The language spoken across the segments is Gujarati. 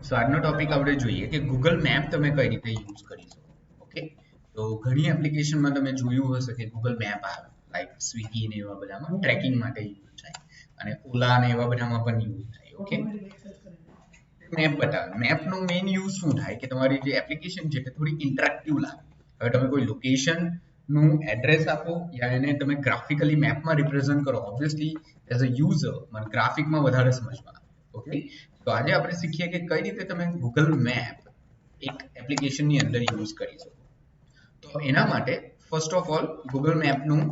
સો આજનો ટોપિક આપણે જોઈએ કે ગૂગલ મેપ તમે કઈ રીતે યુઝ કરી શકો. ઓકે, તો ઘણી એપ્લિકેશનમાં તમે જોયું હશે કે ગૂગલ મેપ આવે, લાઈક સ્વિગી ને એવા બધામાં ટ્રેકિંગ માટે યુઝ થાય, અને ઓલા ને એવા બધામાં પણ યુઝ થાય. ઓકે, મેપ બતાવે. મેપનો મેઇન યુઝ શું થાય કે તમારી જે એપ્લિકેશન છે તે થોડી ઇન્ટરેક્ટિવ લાગે. હવે તમે કોઈ લોકેશન નું એડ્રેસ આપો યા એને તમે ગ્રાફિકલી મેપમાં રિપ્રેઝન્ટ કરો, ઓબ્વિયસલી એઝ અ યુઝર મને ગ્રાફિકમાં વધારે સમજમાં આવે. ઓકે, તો આજે આપણે શીખીએ કે કઈ રીતે તમે ગૂગલ મેપ એક એપ્લિકેશનની અંદર યુઝ કરી શકો. તો એના માટે ફર્સ્ટ ઓફ ઓલ ગૂગલ મેપનું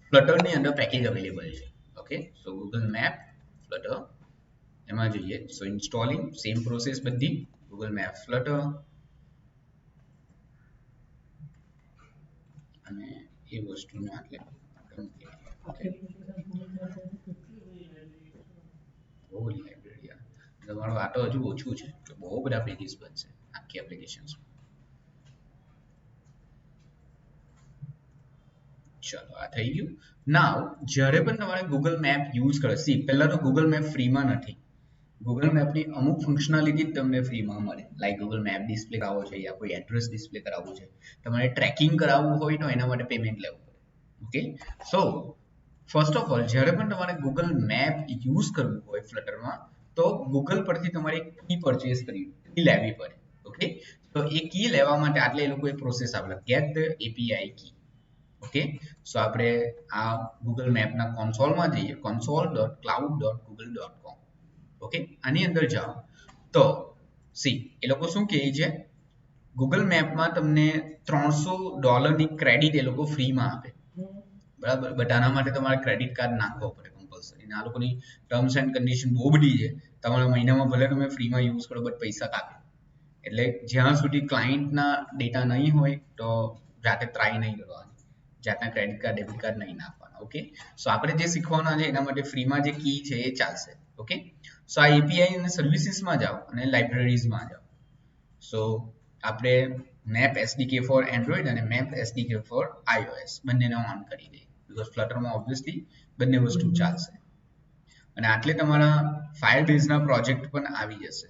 ફ્લટરની અંદર પેકેજ અવેલેબલ છે. ઓકે, સો ગૂગલ મેપ ફ્લટર એમાં જઈએ. સો ઇન્સ્ટોલિંગ સેમ પ્રોસેસ બધી, ગૂગલ મેપ ફ્લટર, અને એ વસ્તુને આટલે ઓકે બહુ બધી લાઇબ્રેરી. તમારું આ તો હજુ ઓછું છે કે બહુ બધા પેજીસ બનશે આખી એપ્લિકેશન્સ. ચલો આ થઈ ગયું. નાવ જ્યારે પણ તમારે ગૂગલ મેપ યુઝ કરે, સી પહેલા તો ગૂગલ મેપ ફ્રીમાં નથી. ગૂગલ મેપની અમુક ફંક્શનાલિટી તમને ફ્રીમાં મળે, લાઈક ગૂગલ મેપ ડિસ્પ્લે કરાવવો છે યા કોઈ એડ્રેસ ડિસ્પ્લે કરાવવું છે, તમારે ટ્રેકિંગ કરાવવું હોય તો એના માટે પેમેન્ટ લેવું પડે. Okay, so first of all જ્યારે પણ તમારે ગૂગલ મેપ યુઝ કરવું હોય ફ્લટરમાં, તો ગૂગલ પરથી તમારે કી પરચેસ કી લેવી પડે. ઓકે, તો એ કી લેવા માટે આટલે એ લોકો એક પ્રોસેસ આપેલા, get the API key. Okay, so આપણે આ ગૂગલ મેપના કોન્સોલમાં જઈએ, console.cloud.google.com. ઓકે, આની અંદર જાઓ તો સી એ લોકો શું કહે છે, ગૂગલ મેપમાં તમને $300 ક્રેડિટ એ લોકો ફ્રીમાં આપે. બરાબર, બધાના માટે તમારે ક્રેડિટ કાર્ડ નાખવો પડે કમ્પલસરી. આ લોકોની ટર્મ્સ એન્ડ કન્ડિશન બહુ બધી છે. તમારા મહિનામાં ભલે તમે ફ્રીમાં યુઝ કરો બટ પૈસા કાપે. એટલે જ્યાં સુધી ક્લાયન્ટના ડેટા નહીં હોય તો જાતે ટ્રાય નહીં કરવાની, જાતના ક્રેડિટ કાર્ડ ડેબિટ કાર્ડ નહીં નાખવાના. ઓકે, સો આપણે જે શીખવાના છે એના માટે ફ્રીમાં જે કી છે એ ચાલશે. ઓકે, સો આ એપીઆઈ અને સર્વિસીસમાં જાઓ અને લાઇબ્રેરીઝમાં જાઓ. સો આપણે મેપ એસડીકે ફોર એન્ડ્રોઈડ અને મેપ એસડીકે ફોર આઈઓએસ બંનેને ઓન કરી દઈએ, બીકોઝ ફ્લટરમાં ઓબ્વિયસલી બંને વસ્તુ ચાલશે. અને આટલે તમારા ફાયરબેઝના પ્રોજેક્ટ પણ આવી જશે.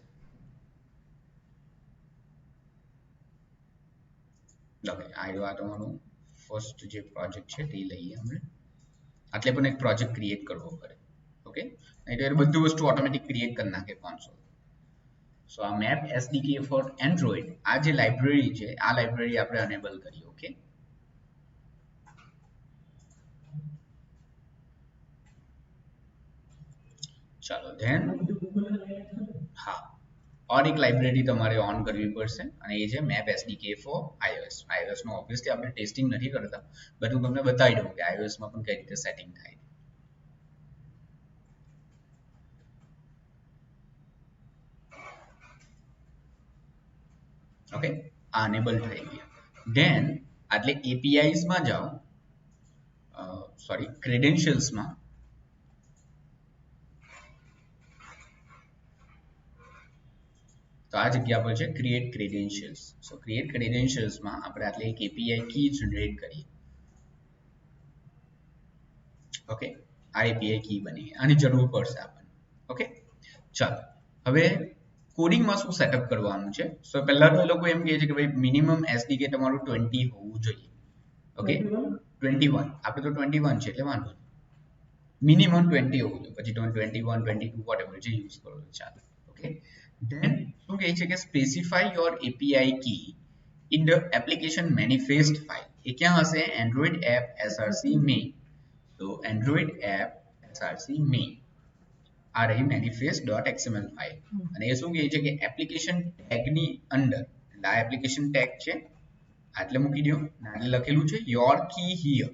ઓકે, આ તમારું ફર્સ્ટ જે પ્રોજેક્ટ છે તે લઈએ આપણે. આટલે પણ એક પ્રોજેક્ટ ક્રિએટ કરવો પડે. ઓકે, એટલે બધું વસ્તુ ઓટોમેટિક ક્રિએટ કરી નાખે કોન્સોલ. સો આ મેપ એસડીકે ફોર એન્ડ્રોઈડ, આ જે લાઇબ્રેરી છે આ લાઇબ્રેરી આપણે અનેબલ કરીએ. ઓકે, ચાલો ધેન હા, ઓર એક લાઇબ્રેરી તમારે ઓન કરવી પડશે અને એ છે map SDK four iOS. IOS નો ઓબ્વિયસલી આપણે ટેસ્ટિંગ નથી કરતા, બટ હું તમને બતાવી દઉં કે iOS માં પણ કઈ રીતે સેટિંગ થાય. ઓકે, આ અનેબલ થઈ ગયા. ધેન આટલે એપીઆઈસ માં જાઓ, સોરી ક્રેડેન્શિયલ્સમાં. તો આ જગ્યા પર છે ક્રિએટ ક્રેડેન્શિયલ્સ. સો ક્રિએટ ક્રેડેન્શિયલ્સમાં આપણે આટલે એક એપીઆઈ કી જનરેટ કરીએ. ઓકે, આ એપીઆઈ કી બની, આની જરૂર પડશે આપણને. ઓકે, ચાલો હવે કોડિંગમાં શું સેટઅપ કરવાનું છે. સો પહેલા તો એ લોકો એમ કહે છે કે ભાઈ મિનિમમ એસડીકે તમારું 20 હોવું જોઈએ. ઓકે, 21, આપણે તો 21 છે એટલે વાંધો નહીં, મિનિમમ 20 હોવું જોઈએ, પછી તમે 21 22 વોટેવર જે યુઝ કરો ચાલે. ઓકે, ધેન શું કહે છે કે specify your API key in the application manifest file. એ ક્યાં હશે? Android app SRC main. તો એન્ડ્રોઇડ એપ એસઆરસી મેઇન આ રહી manifest.xml ફાઇલ. અને એ શું કહે છે કે એપ્લિકેશન ટેગની અંદર, એટલે આ એપ્લિકેશન ટેગ છે આટલે મૂકી દો, આટલે લખેલું છે યોર કી હિયર.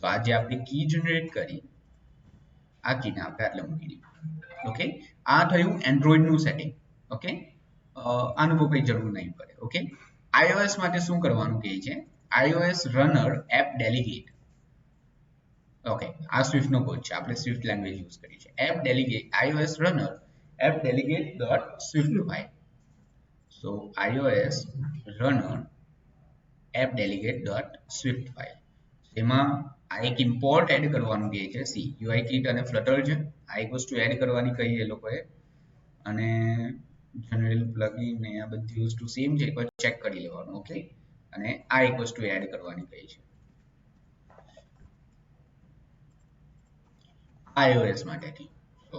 તો આ જે આપણે કી જનરેટ કરી આ કીને આપણે આટલે મૂકી દીધું. ઓકે, આ થયું એન્ડ્રોઇડ નું સેટિંગ. ઓકે, આનું બહુ કઈ જરૂર નહીં પડે. ઓકે, iOS માટે શું કરવાનું કહે છે, iOS runner app delegate. Okay, આ સ્વિફ્ટ નો કોડ છે, આપણે સ્વિફ્ટ લેંગ્વેજ યુઝ કરી છે. App delegate iOS runner app delegate dot swift file. So iOS runner app delegate dot swift file. એમાં આ એક ઇમ્પોર્ટ એડ કરવાનું કહે છે. સી UI kit અને ફ્લટર છે, આ એક વસ્તુ એડ કરવાની કહી એ લોકોએ. અને જનરલ પ્લગઇન ને આ બધી વસ્તુ સેમ છે, એકવાર ચેક કરી લેવાનું. ઓકે, અને આ એક વસ્તુ એડ કરવાની કહી છે iOS માટેથી. તો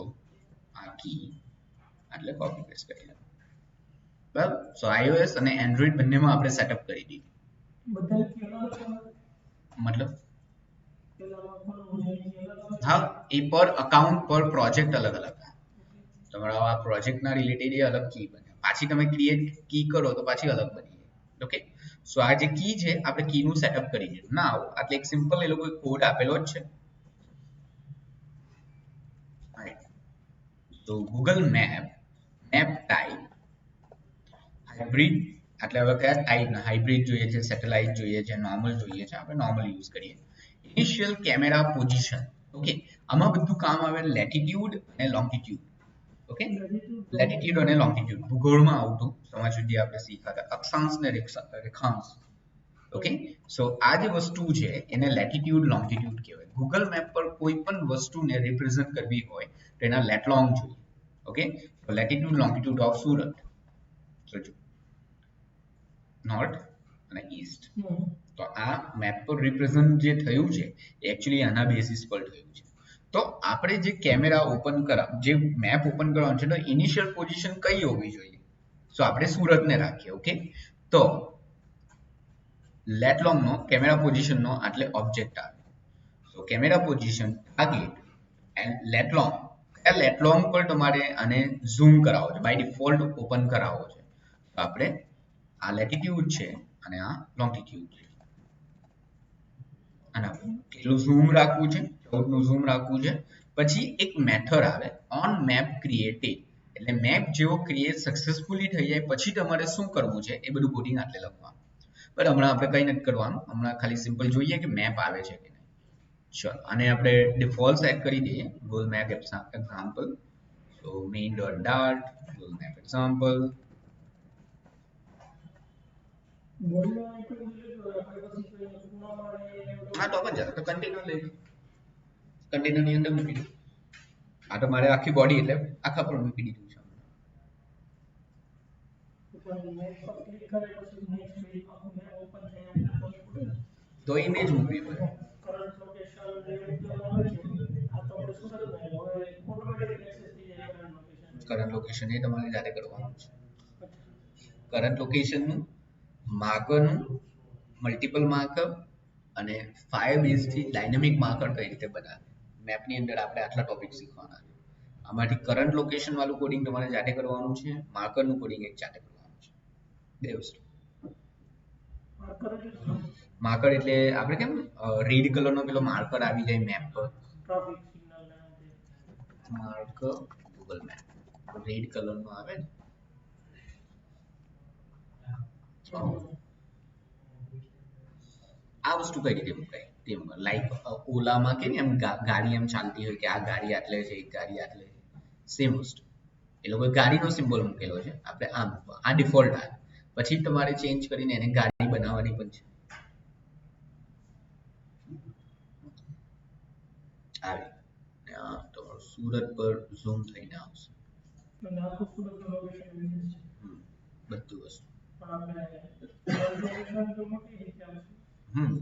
આ કી એટલે કોપી પેસ્ટ કરી લેવાનું. બરાબર. સો iOS અને એન્ડ્રોઇડ બંનેમાં આપણે સેટઅપ કરી દીધું. મતલબ હા, એ પર અકાઉન્ટ પર પ્રોજેક્ટ અલગ અલગ. તમારા આ પ્રોજેક્ટના રિલેટેડ એ અલગ કી બને. પાછી તમે ક્રિએટ કી કરો તો પાછી અલગ બની જાય. ઓકે, સો આ જે કી છે આપણે કીનું સેટઅપ કરી દીધું. ના એટલે એક સિમ્પલ એ લોકો કોડ આપેલો જ છે. તો ગૂગલ મેપ ટાઈપ હાઇબ્રિડ, એટલે હવે કયા ટાઈપના હાઇબ્રિડ જોઈએ છે, સેટેલાઇટ જોઈએ છે, નોર્મલ જોઈએ છે, આપણે નોર્મલ યુઝ કરીએ. Initial camera position. ઓકે, આમાં બધું કામ આવે લેટિટ્યુડ અને લોંગિટ્યુડ. ઓકે, લેટિટ્યુડ અને લોંગિટ્યુડ ભૂગોળમાં આવતું સમાજ વિદ્યા આપણે શીખ્યા હતા, અક્ષાંશ ને રેખાંશ. ઓકે, સો આ જે વસ્તુ છે એને લેટિટ્યુડ લોંગિટ્યુડ કહેવાય. ગૂગલ મેપ પર કોઈ પણ વસ્તુને રિપ્રેઝન્ટ કરવી હોય તો એના લેટલોંગ જોઈએ. Okay, latitude longitude of Surat, north અને ઈસ્ટ. તો આ મેપ પર રિપ્રેઝન્ટ જે થયું છે એ એકચ્યુઅલી આના બેસિસ પર થયું છે. તો આપણે જે કેમેરા ઓપન જે મેપ ઓપન કરવાનું છે તો ઇનિશિયલ પોઝિશન કઈ હોવી જોઈએ? સો આપણે સુરતને રાખીએ. ઓકે, તો લેટલોંગ નો કેમેરા પોઝિશન નો એટલે ઓબ્જેક્ટ આવે. સો કેમેરા પોઝિશન ટાર્ગેટ એન્ડ લેટલોંગ. કયા લેટલોંગ પર તમારે આને ઝૂમ કરાવો છે, બાય ડિફોલ્ટ ઓપન કરાવો છે. તો આપણે આ લેટિટ્યુડ છે અને આ લોંગિટ્યુડ છે. આના કેટલું ઝૂમ રાખવું છે? 14 નું ઝૂમ રાખવું છે. પછી એક મેથડ આવે ઓન મેપ ક્રિએટેડ, એટલે મેપ જેવો ક્રિએટ સક્સેસફુલી થઈ જાય પછી તમારે શું કરવું છે એ બધું કોડિંગ આટલે લખવાનું. બટ હમણાં આપણે કંઈ નથી કરવાનું, હમણાં ખાલી સિમ્પલ જોઈએ કે મેપ આવે છે કે નહીં. ચલો આને આપણે ડિફોલ્ટ સેટ કરી દઈએ, Google map example. So main dot dart Google map example. હા તો પણ ચાલે, તો કન્ટેનર લઈ કન્ટેનર ની અંદર મૂકી દો. આ તો મારે આખી બોડી એટલે આખા પર મૂકી દીધું છે. તો ઇમેજ મૂકવી પડે. કરંટ લોકેશન એ તમારે જાતે કરવાનું છે. કરંટ લોકેશનનું માર્કરનું મલ્ટિપલ માર્કર અને ફાયર બેઝથી ડાયનેમિક માર્કર કઈ રીતે બનાવે. મેપની અંદર આપણે આટલા ટોપિક શીખવાના છે. આમાંથી કરંટ લોકેશન વાળું કોડિંગ તમારે જાતે કરવાનું છે, માર્કરનું કોડિંગ એક જાતે કરવાનું છે. બે વસ્તુ. માર્કર એટલે આપણે કેમ રેડ કલરનો પેલો માર્કર આવી જાય મેપ પર, માર્કર ગૂગલ મેપ રેડ કલરનો આવે ને. આ વસ્તુ કઈ રીતે મુકાય તે લાઈક ઓલામાં કે એમ ગાડી એમ ચાલતી હોય કે આ ગાડી આટલે છે, એક ગાડી આટલે છે, સેમ વસ્તુ. એ લોકો ગાડીનો સિમ્બોલ મૂકેલો છે, આપણે આમ આ ડિફોલ્ટ આવે. પછી તમારે ચેન્જ કરીને એને ગાડી બનાવવાની પણ છે. આવે તમારું સુરત પર ઝૂમ થઈને આવશે બધું વસ્તુ.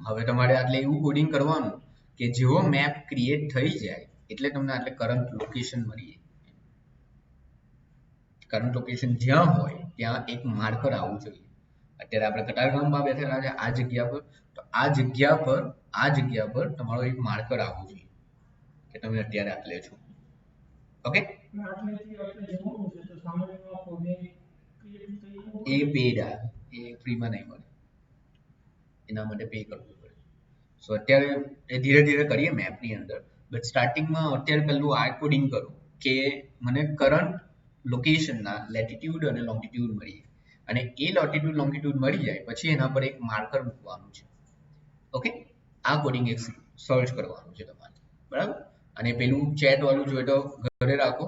હવે તમારે આટલે એવું કોડિંગ કરવાનું કે જેવો મેપ ક્રિએટ થઈ જાય એટલે તમને આટલે કરંટ લોકેશન મળી જાય. કરંટ લોકેશન જ્યાં હોય ત્યાં એક માર્કર આવવું જોઈએ. અત્યારે આપણે કતારગામમાં બેઠેલા છે આ જગ્યા પર, તો આ જગ્યા પર તમારો એક માર્કર આવવું જોઈએ કે તમે અત્યારે આટલે છો. ઓકે, એ પેડ આવે, એ ફ્રીમાં નહીં મળે, એના માટે પે કરવું પડે. સો અત્યારે એ ધીરે ધીરે કરીએ મેપની અંદર. બટ સ્ટાર્ટિંગમાં અત્યારે પહેલું આ કોડિંગ કરું કે મને કરંટ લોકેશનના લેટિટ્યુડ અને લોંગિટ્યુડ મળી જાય, અને એ લેટિટ્યુડ લોંગિટ્યુડ મળી જાય પછી એના પર એક માર્કર મૂકવાનું છે. ઓકે, આ કોડિંગ એક સર્ચ કરવાનું છે તમારે, બરાબર. અને પેલું ચેટ વાળું જોઈએ તો ઘરે રાખો.